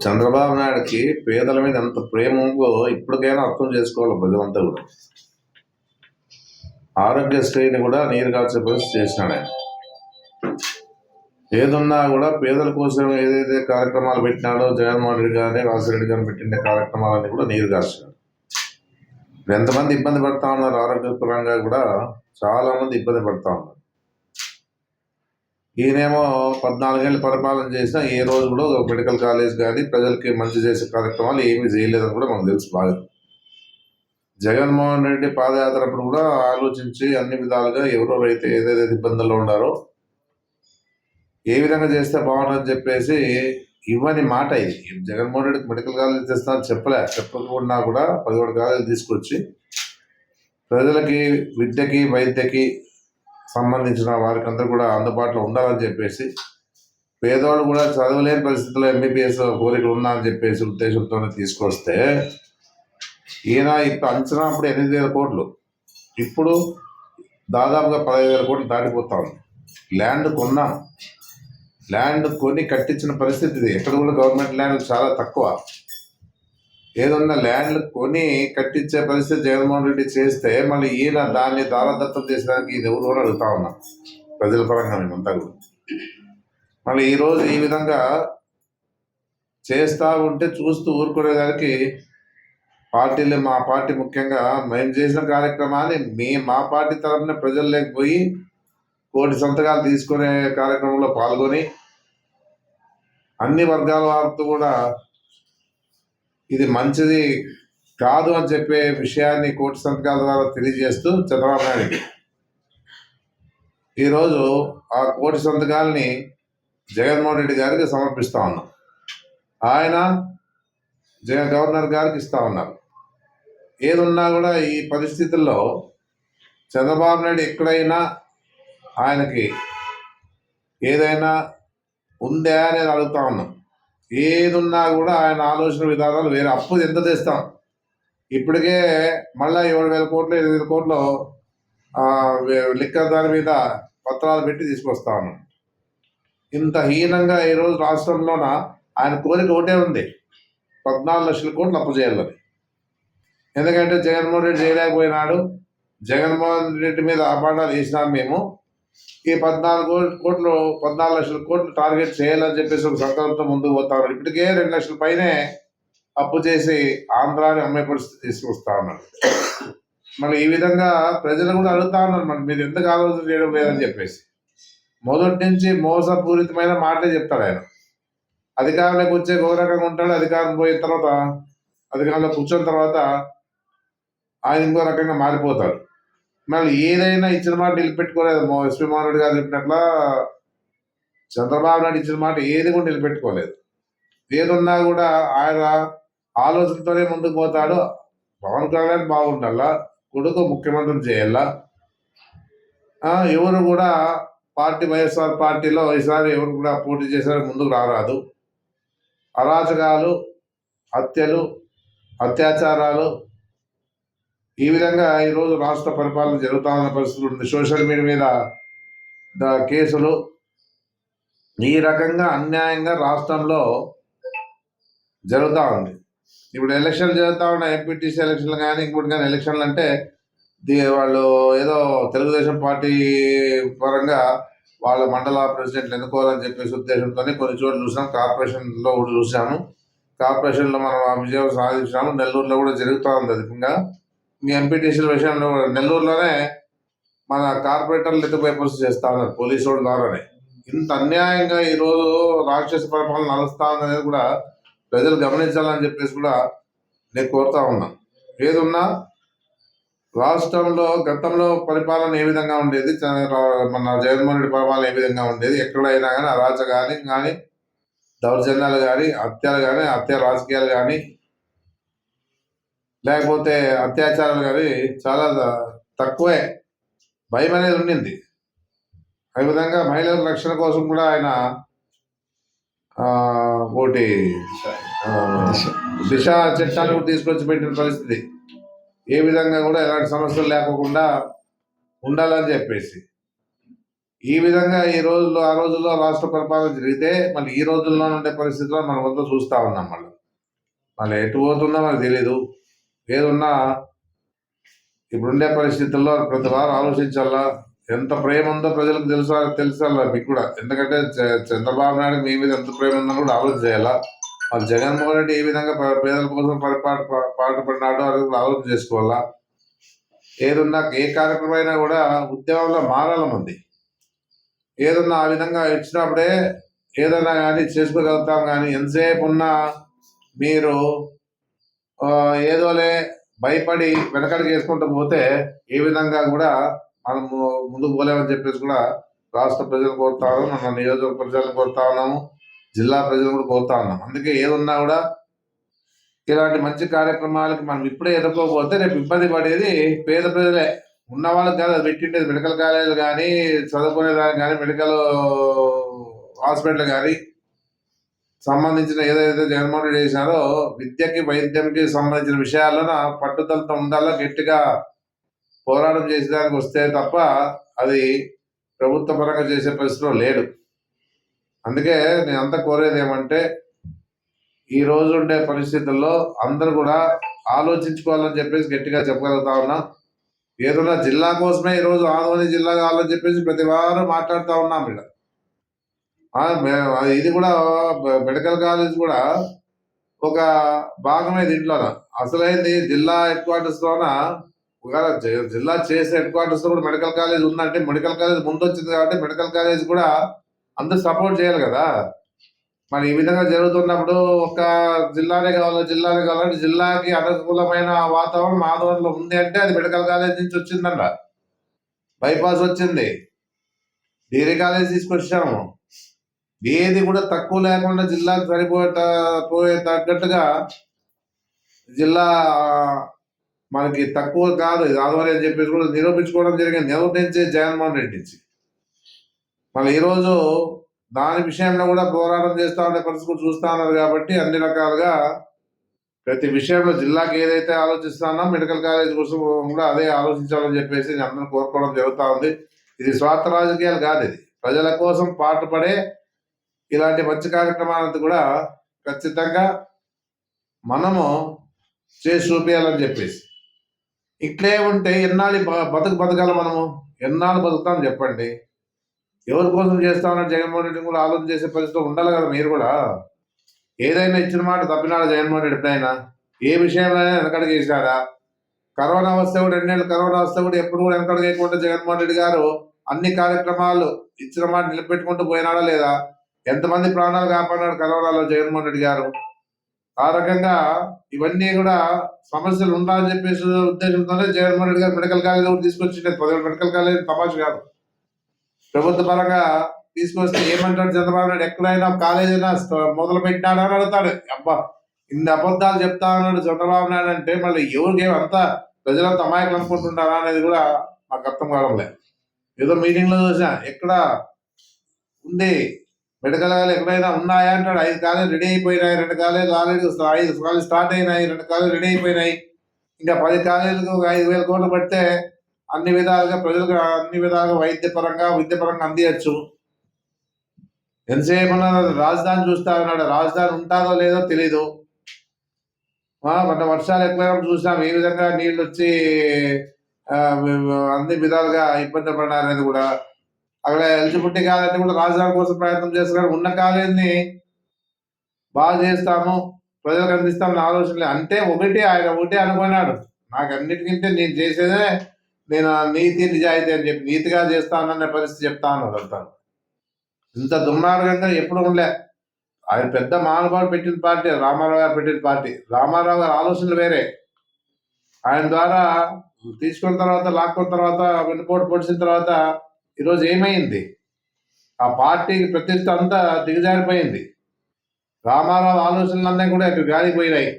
చంద్రబాబు నాయుడుకి పేదల మీద ఎంత ప్రేమ ఉందో ఇప్పటికైనా అర్థం చేసుకోవాలి ప్రజలంతా కూడా. ఆరోగ్యశ్రీని కూడా నీరు కార్చే పరిస్థితి చేసినాడు ఆయన. ఏదున్నా కూడా పేదల కోసం ఏదైతే కార్యక్రమాలు పెట్టినాడో జగన్మోహన్ రెడ్డి గారిని రాజశేఖర గారిని పెట్టిన కార్యక్రమాలన్నీ కూడా నీరు కార్చినాడు. ఎంతమంది ఇబ్బంది పడతా ఉన్నారు, ఆరోగ్యపరంగా కూడా చాలా మంది ఇబ్బంది పడతా ఉన్నారు. ఈయనేమో 14 ఏళ్ళు పరిపాలన చేసినా ఏ రోజు కూడా మెడికల్ కాలేజ్ కానీ ప్రజలకి మంచి చేసే కార్యక్రమాలు ఏమీ చేయలేదని కూడా మనకు తెలుసు బాగా. జగన్మోహన్ రెడ్డి పాదయాత్ర అప్పుడు కూడా ఆలోచించి అన్ని విధాలుగా ఎవరెవరైతే ఏదైతే ఇబ్బందుల్లో ఉన్నారో ఏ విధంగా చేస్తే బాగుంటుందని చెప్పేసి ఇవ్వని మాట ఇది. జగన్మోహన్ రెడ్డికి మెడికల్ కాలేజ్ తెస్తా చెప్పకుండా కూడా 11 కాలేజీలు తీసుకొచ్చి ప్రజలకి విద్యకి వైద్యకి సంబంధించిన వారికి అందరూ కూడా అందుబాటులో ఉండాలని చెప్పేసి, పేదవాళ్ళు కూడా చదవలేని పరిస్థితుల్లో ఎంబీబీఎస్ కోరికలు ఉన్నా అని చెప్పేసి ఉద్దేశంతోనే తీసుకొస్తే ఈయన ఇప్పుడు అంచనా అప్పుడు 8,000 కోట్లు, ఇప్పుడు దాదాపుగా 15,000 కోట్లు దాటిపోతా ఉంది. ల్యాండ్ కొన్నాం, ల్యాండ్ కొని కట్టించిన పరిస్థితి ఇది. ఎక్కడ కూడా గవర్నమెంట్ ల్యాండ్ చాలా తక్కువ. ఏదన్నా ల్యాండ్లు కొని కట్టించే పరిస్థితి జగన్మోహన్ రెడ్డి చేస్తే మళ్ళీ ఈయన దాన్ని దారదత్తం చేసేదానికి ఇది ఎవరు కూడా అడుగుతా ఉన్నాం ప్రజల పరంగా మేమంతా కూడా. మళ్ళీ ఈరోజు ఈ విధంగా చేస్తూ ఉంటే చూస్తూ ఊరుకునేదానికి పార్టీలు, మా పార్టీ ముఖ్యంగా మేము చేసిన కార్యక్రమాన్ని మా పార్టీ తరఫున ప్రజలు లేకపోయి 1 కోటి సంతకాలు తీసుకునే కార్యక్రమంలో పాల్గొని అన్ని వర్గాల వారితో కూడా ఇది మంచిది కాదు అని చెప్పే విషయాన్ని 1 కోటి సంతకాల ద్వారా తెలియజేస్తూ చంద్రబాబు నాయుడికి ఈరోజు ఆ 1 కోటి సంతకాలని జగన్మోహన్ రెడ్డి గారికి సమర్పిస్తా ఉన్నాం. ఆయన గవర్నర్ గారికి ఇస్తా ఉన్నారు. ఏదున్నా కూడా ఈ పరిస్థితుల్లో చంద్రబాబు నాయుడు ఎక్కడైనా ఆయనకి ఏదైనా ఉందా అనేది అడుగుతా ఉన్నాం. ఏదున్నా కూడా ఆయన ఆలోచన విధానాలు వేరే. అప్పు ఎంత తెస్తాం, ఇప్పటికే మళ్ళీ 7,000 కోట్లు 8,000 కోట్లు లిక్కర్ దాని మీద పత్రాలు పెట్టి తీసుకొస్తా ఉన్నాం. ఇంత హీనంగా ఈరోజు రాష్ట్రంలోన ఆయన కోరిక ఒకటే ఉంది, 14 లక్షల కోట్లు అప్పు చేయాలని. ఎందుకంటే జగన్మోహన్ రెడ్డి చేయలేకపోయినాడు. జగన్మోహన్ రెడ్డి మీద అపాండాలు వేసినాం మేము. ఈ 14 లక్షల కోట్లు టార్గెట్ చేయాలని చెప్పేసి ఒక సంకల్పంతో ముందుకు పోతా ఉన్నారు. ఇప్పటికే 2 లక్షల పైనే అప్పు చేసి ఆంధ్రాని అమ్మే పరిస్థితి తీసుకొస్తా ఉన్నారు. మళ్ళీ ఈ విధంగా ప్రజలు కూడా అడుగుతా ఉన్నారు, మరి మీరు ఎందుకు ఆలోచన చేయడం లేదని చెప్పేసి. మొదటి నుంచి మోసపూరితమైన మాటలే చెప్తాడు ఆయన. అధికారంలోకి వచ్చే ఒక రకంగా ఉంటాడు, అధికారం పోయిన తర్వాత అధికారంలో కూర్చున్న తర్వాత ఆయన ఇంకో రకంగా మారిపోతాడు. మళ్ళీ ఏదైనా ఇచ్చిన మాట నిలబెట్టుకోలేదు. ఎస్పీ మోహన్ రెడ్డి గారు చెప్పినట్ల చంద్రబాబు నాయుడు ఇచ్చిన మాట ఏది కూడా నిలబెట్టుకోలేదు. ఏదున్నా కూడా ఆయన ఆలోచనతోనే ముందుకు పోతాడు. పవన్ కళ్యాణ్ బాగుండాలా, కొడుకు ముఖ్యమంత్రిని చేయాలా. ఎవరు కూడా వైఎస్ఆర్ పార్టీలో ఈసారి ఎవరు కూడా పోటీ చేసారు ముందుకు రారాదు. అరాచకాలు, హత్యలు, అత్యాచారాలు, ఈ విధంగా ఈరోజు రాష్ట్ర పరిపాలన జరుగుతా ఉన్న పరిస్థితులు ఉంది. సోషల్ మీడియా మీద కేసులు, ఈ రకంగా అన్యాయంగా రాష్ట్రంలో జరుగుతూ ఉంది. ఇప్పుడు ఎలక్షన్లు జరుగుతూ ఉన్నాయి, ఎంపీటీసీ ఎలక్షన్లు కానీ ఇంకోటి కానీ. ఎలక్షన్లు అంటే వాళ్ళు ఏదో తెలుగుదేశం పార్టీ పరంగా వాళ్ళ మండల ప్రెసిడెంట్లు ఎన్నుకోవాలని చెప్పేసి ఉద్దేశంతోనే కొన్ని చోట్ల చూసాం. కార్పొరేషన్లో కూడా చూసాము. కార్పొరేషన్లో మనం విజయం సాధించాము. నెల్లూరులో కూడా జరుగుతూ ఉంది అధికంగా. మీ ఎంపీటీసీల విషయంలో నెల్లూరులోనే మన కార్పొరేటర్లు ఎత్తుపోయే పరిస్థితి చేస్తా ఉన్నారు పోలీసు వాళ్ళ ద్వారానే. ఇంత అన్యాయంగా ఈరోజు రాక్షస పరిపాలన నడుస్తా ఉందనేది కూడా ప్రజలు గమనించాలని చెప్పేసి కూడా నేను కోరుతా ఉన్నాను. ఏదున్నా రాష్ట్రంలో గతంలో పరిపాలన ఏ విధంగా ఉండేది, మన జగన్మోహన్ రెడ్డి పరిపాలన ఏ విధంగా ఉండేది, ఎక్కడైనా కానీ అరాచకాలు కానీ, దౌర్జన్యాలు కానీ, హత్యలు కానీ, హత్య రాజకీయాలు కానీ, లేకపోతే అత్యాచారాలు కానీ చాలా తక్కువే. భయం అనేది ఉండింది. ఆ విధంగా మహిళల రక్షణ కోసం కూడా ఆయన ఒకటి దిశ చట్టాన్ని కూడా తీసుకొచ్చి పెట్టిన పరిస్థితి. ఏ విధంగా కూడా ఎలాంటి సమస్యలు లేకుండా ఉండాలని చెప్పేసి ఈ విధంగా ఈ రోజుల్లో ఆ రోజుల్లో రాష్ట్ర పరిపాలన జరిగితే మళ్ళీ ఈ రోజుల్లో ఉండే పరిస్థితుల్లో మనం అంతా చూస్తా ఉన్నాం. మళ్ళీ ఎటు పోతుందో మనకు తెలీదు. ఏదున్నా ఇప్పుడుండే పరిస్థితుల్లో ప్రతి వారు ఆలోచించాలా. ఎంత ప్రేమ ఉందో ప్రజలకు తెలుసాలా మీకు కూడా. ఎందుకంటే చంద్రబాబు నాయుడు మీ మీద ఎంత ప్రేమ ఉందో కూడా ఆలోచన చేయాలా. మరి జగన్మోహన్ రెడ్డి ఏ విధంగా పేదల కోసం పాటుపడినాడో అది కూడా ఆలోచన చేసుకోవాలా. ఏదున్నా ఏ కార్యక్రమం అయినా కూడా ఉద్యమంలో మారాల మంది. ఏదన్నా ఆ విధంగా ఇచ్చినప్పుడే ఏదైనా కానీ చేసుకోగలుగుతాం. కానీ ఎంతసేపు ఉన్నా మీరు ఏదోలే భయపడి వెనకడికి వేసుకుంటూ పోతే ఏ విధంగా కూడా మనము ముందుకు పోలేమని చెప్పేసి కూడా రాష్ట్ర ప్రజలు కోరుతా ఉన్నాము, మన నియోజకవర్గ ప్రజలను కోరుతా ఉన్నాము, జిల్లా ప్రజలు కూడా కోరుతా ఉన్నాం. అందుకే ఏదున్నా కూడా ఇలాంటి మంచి కార్యక్రమాలకి మనం ఇప్పుడే ఎదుర్కోకపోతే రేపు ఇబ్బంది పడేది పేద ప్రజలే. ఉన్న వాళ్ళకి కాదు అది పెట్టిండేది. మెడికల్ కాలేజ్ కానీ చదువుకునే దానికి కానీ మెడికల్ హాస్పిటల్ కానీ సంబంధించిన ఏదైతే జగన్మోహన్ రెడ్డి చేశారో విద్యకి వైద్యంకి సంబంధించిన విషయాలను పట్టుదలతో ఉండాలా, గట్టిగా పోరాటం చేసేదానికి వస్తే తప్ప అది ప్రభుత్వ పరంగా చేసే పరిస్థితిలో లేడు. అందుకే నేను అంతా కోరేది ఏమంటే ఈ రోజు ఉండే పరిస్థితుల్లో అందరూ కూడా ఆలోచించుకోవాలని చెప్పేసి గట్టిగా చెప్పగలుగుతా ఉన్నా. ఏదైనా జిల్లా కోసమే ఈరోజు ఆదోని జిల్లా కావాలని చెప్పేసి ప్రతి వారు మాట్లాడుతూ ఉన్నాం. ఇక్కడ ఇది కూడా మెడికల్ కాలేజ్ కూడా ఒక భాగమే దీంట్లో. అసలైంది జిల్లా హెడ్ క్వార్టర్స్ లోన జిల్లా చేసే హెడ్ క్వార్టర్స్ లో కూడా మెడికల్ కాలేజ్ ఉందంటే మెడికల్ కాలేజ్ ముందు వచ్చింది కాబట్టి మెడికల్ కాలేజ్ కూడా అందరూ సపోర్ట్ చేయాలి కదా. మరి ఈ విధంగా జరుగుతున్నప్పుడు ఒక జిల్లానే కావాలంటే జిల్లాకి అనుకూలమైన వాతావరణం ఆదోళనలో ఉంది అంటే అది మెడికల్ కాలేజ్ నుంచి వచ్చిందంట. బైపాస్ వచ్చింది, డిగ్రీ కాలేజ్ తీసుకొచ్చాము. ఏది కూడా తక్కువ లేకుండా జిల్లాకు పోయే తగ్గట్టుగా జిల్లా మనకి తక్కువ కాదు ఇది ఆధ్వర్యం అని చెప్పేసి కూడా నిరూపించుకోవడం జరిగింది. నిరూపించే జగన్మోహన్ రెడ్డి నుంచి మళ్ళీ ఈరోజు దాని విషయంలో కూడా పోరాటం చేస్తూ ఉండే పరిస్థితి చూస్తూ ఉన్నారు. కాబట్టి అన్ని రకాలుగా ప్రతి విషయంలో జిల్లాకి ఏదైతే ఆలోచిస్తానో మెడికల్ కాలేజ్ కోసం కూడా అదే ఆలోచించాలని చెప్పేసి అందరూ కోరుకోవడం జరుగుతూ ఉంది. ఇది స్వార్థ రాజకీయాలు కాదు, ఇది ప్రజల కోసం పాటుపడే ఇలాంటి మంచి కార్యక్రమాలంతా కూడా ఖచ్చితంగా మనము చేసి చూపించాలని చెప్పేసి. ఇట్లే ఉంటే ఎన్నాళ్ళు బతకాలి మనము? ఎన్నాళ్ళు బతుకుతాం చెప్పండి? ఎవరి కోసం చేస్తామని జగన్మోహన్ రెడ్డి కూడా ఆలోచన చేసే పరిస్థితి ఉండాలి కదా. మీరు కూడా ఏదైనా ఇచ్చిన మాట తప్పినాడు జగన్మోహన్ రెడ్డి ఎప్పుడైనా? ఏ విషయంలో వెనకడుగు వేసాడా? కరోనా వస్తే కూడా 2 నెలలు కరోనా వస్తే కూడా ఎప్పుడు కూడా వెనకడుగు వేయకుండా జగన్మోహన్ రెడ్డి గారు అన్ని కార్యక్రమాలు ఇచ్చిన మాట నిలబెట్టుకుంటూ పోయినాడా లేదా? ఎంతమంది ప్రాణాలు కాపాడినాడు కరోనాలో జగన్మోహన్ రెడ్డి గారు? ఆ రకంగా ఇవన్నీ కూడా సమస్యలు ఉండాలని చెప్పేసి ఉద్దేశంతోనే జగన్మోహన్ రెడ్డి గారు మెడికల్ కాలేజ్ కూడా తీసుకొచ్చిండే. 10 మెడికల్ కాలేజ్ తమాష కాదు. ప్రభుత్వ పరంగా తీసుకొస్తే ఏమంటాడు చంద్రబాబు నాయుడు? ఎక్కడైనా కాలేజ్ అయినా మొదలు పెట్టాడా అని అడుగుతాడు. అబ్బా, ఇన్ని అబద్ధాలు చెప్తా ఉన్నాడు చంద్రబాబు నాయుడు అంటే మళ్ళీ ఎవరికి అంతా ప్రజలంతా అమాయకులు అనుకుంటుంటారా అనేది కూడా మాకు అర్థం కావడం లేదు. ఏదో మీటింగ్ లో చూసా, ఎక్కడ ఉంది మెడికల్ కాలేజ్ ఎక్కడైనా ఉన్నాయా అంటాడు. 5 కాలేజ్ రెడీ అయిపోయినాయి, 2 కాలేజీలు ఆల్రెడీ 5 కాలేజ్ స్టార్ట్ అయినాయి, 2 కాలేజ్ రెడీ అయిపోయినాయి. ఇంకా 10 కాలేజీలకు 5,000 కోట్లు పడితే అన్ని విధాలుగా ప్రజలకు అన్ని విధాలుగా వైద్యపరంగా విద్యపరంగా అందియచ్చు. ఎంతసేపు రాజధాని చూస్తా ఉన్నాడు. రాజధాని ఉంటుందో లేదో తెలీదు. మన వర్షాలు ఎక్కువైనప్పుడు చూసాం ఏ విధంగా నీళ్ళు వచ్చి అన్ని విధాలుగా ఇబ్బంది పడినారనేది కూడా. అక్కడ ఎలిజిబిలిటీ కాదంటే కూడా రాజధాని కోసం ప్రయత్నం చేస్తున్నారు. ఉన్న కాలేజీని బాగా చేస్తాము, ప్రజలకు అందిస్తామని ఆలోచన అంటే ఆయన ఒకటే అనుకున్నాడు. నాకు అన్నిటికంటే నేను చేసేదే నేను నీతి నిజాయితీ అని చెప్పి నీతిగా చేస్తానన్న పరిస్థితి చెప్తా ఉన్నాడు అంతా. ఇంత దుర్మార్గంగా ఎప్పుడు ఉండలే. ఆయన పెద్ద మహానుభావుడు పెట్టిన పార్టీ రామారావు గారు పెట్టిన పార్టీ. రామారావు గారి ఆలోచనలు వేరే. ఆయన ద్వారా తీసుకున్న తర్వాత లాక్కున్న తర్వాత వెన్నుపోటు పొడిచిన తర్వాత ఈరోజు ఏమైంది? ఆ పార్టీకి ప్రతిష్ట అంతా దిగజారిపోయింది. రామారావు ఆలోచనలన్నీ కూడా ఇక్కడ గాలిపోయినాయి.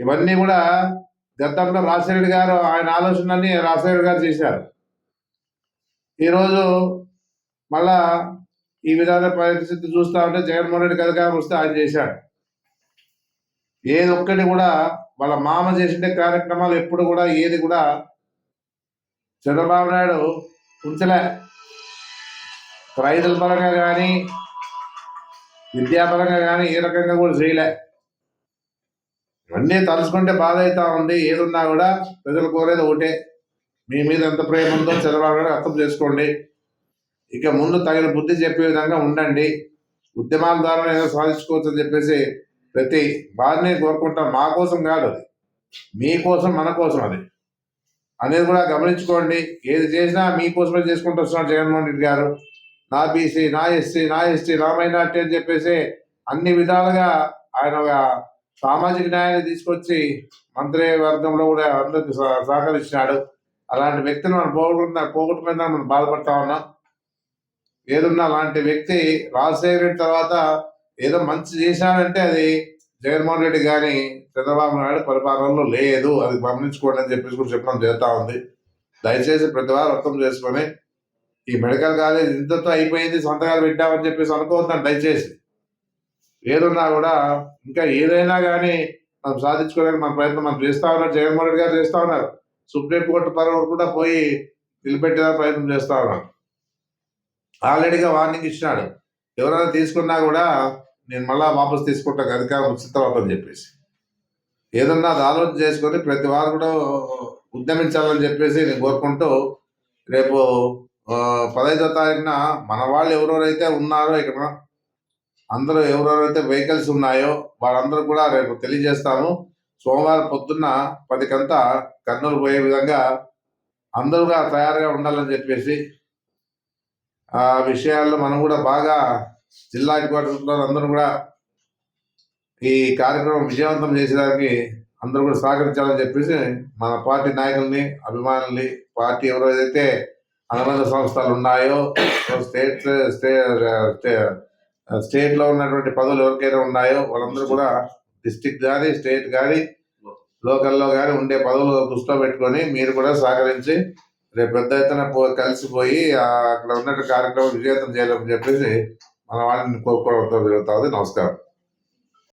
ఇవన్నీ కూడా గతంలో రాజశేఖర గారు ఆయన ఆలోచనలన్నీ రాజశేఖర గారు చేశారు. ఈరోజు మళ్ళా ఈ విధంగా పరిస్థితి చూస్తా ఉంటే జగన్మోహన్ రెడ్డి అధికారం వస్తే ఆయన చేశాడు. ఏది ఒక్కటి కూడా వాళ్ళ మామ చేసిన కార్యక్రమాలు ఎప్పుడు కూడా ఏది కూడా చంద్రబాబు నాయుడు ఉంచలే. ప్రైజుల పరంగా కానీ విద్యాపరంగా కానీ ఏ రకంగా కూడా చేయలే. ఇవన్నీ తలుచుకుంటే బాధ అవుతా ఉంది. ఏదున్నా కూడా ప్రజలు కోరేది ఒకటే, మీ మీద ఎంత ప్రేమ ఉందో చంద్రబాబు నాయుడు అర్థం చేసుకోండి. ఇక ముందు తగిన బుద్ధి చెప్పే విధంగా ఉండండి. ఉద్యమాల ద్వారా ఏదో సాధించుకోవచ్చు అని చెప్పేసి ప్రతి వారిని కోరుకుంటాం. మా కోసం కాదు, అది మీకోసం, మన కోసం అది అనేది కూడా గమనించుకోండి. ఏది చేసినా మీకోసమే చేసుకుంటూ వస్తున్నాడు జగన్మోహన్ రెడ్డి గారు. నా బీసీ, నా ఎస్సీ, నా ఎస్టీ, నా మైనార్టీ అని చెప్పేసి అన్ని విధాలుగా ఆయన ఒక సామాజిక న్యాయాన్ని తీసుకొచ్చి మంత్రి వర్గంలో కూడా అందరికి సహకరించినాడు. అలాంటి వ్యక్తిని మనం పోగొట్టుకున్నా మనం బాధపడతా ఉన్నాం. ఏదున్నా అలాంటి వ్యక్తి రాజశేఖర రెడ్డి తర్వాత ఏదో మంచి చేశానంటే అది జగన్మోహన్ రెడ్డి కానీ చంద్రబాబు నాయుడు పరిపాలనలో లేదు. అది గమనించుకోండి అని చెప్పేసి కూడా చెప్పడం జరుగుతూ ఉంది. దయచేసి ప్రతి వారు అర్థం చేసుకొని ఈ మెడికల్ కాలేజ్ ఇంతతో అయిపోయింది, సంతకాలు పెట్టామని చెప్పేసి అనుకోవద్దాం దయచేసి. ఏదున్నా కూడా ఇంకా ఏదైనా కానీ మనం సాధించుకోవడానికి మన ప్రయత్నం మనం చేస్తా ఉన్నారు. జగన్మోహన్ రెడ్డి గారు చేస్తా ఉన్నారు. సుప్రీంకోర్టు పరువు కూడా పోయి నిలబెట్టేలా ప్రయత్నం చేస్తా ఉన్నారు. ఆల్రెడీగా వార్నింగ్ ఇచ్చినాడు, ఎవరైనా తీసుకున్నా కూడా నేను మళ్ళా వాపసు తీసుకుంటాను అధికారం వచ్చిన తర్వాత అని చెప్పేసి. ఏదన్నా అది ఆలోచన చేసుకొని ప్రతి వారు కూడా ఉద్యమించాలని చెప్పేసి నేను కోరుకుంటూ, రేపు 15వ తారీఖున మన వాళ్ళు ఎవరెవరైతే ఉన్నారో ఇక్కడ అందరూ ఎవరెవరైతే వెహికల్స్ ఉన్నాయో వాళ్ళందరూ కూడా రేపు తెలియజేస్తాము. సోమవారం పొద్దున్న 10 కర్నూలు పోయే విధంగా అందరూగా తయారుగా ఉండాలని చెప్పేసి ఆ విషయాల్లో మనం కూడా బాగా జిల్లా హెడ్క్వార్టర్స్లో అందరూ కూడా ఈ కార్యక్రమం విజయవంతం చేసేదానికి అందరూ కూడా సహకరించాలని చెప్పేసి మన పార్టీ నాయకుల్ని, అభిమానుల్ని, పార్టీ ఎవరైతే అనుబంధ సంస్థలు ఉన్నాయో స్టేట్లో ఉన్నటువంటి పదవులు ఎవరికైనా ఉన్నాయో వాళ్ళందరూ కూడా డిస్టిక్ కానీ స్టేట్ కానీ లోకల్లో కానీ ఉండే పదవులు దృష్టిలో పెట్టుకొని మీరు కూడా సహకరించి రేపు పెద్ద ఎత్తున కలిసిపోయి అక్కడ ఉన్నట్టు కార్యక్రమం విజయవంతం చేయాలని చెప్పేసి మన వాళ్ళని కోరుకోవడంతో జరుగుతుంది. నమస్కారం.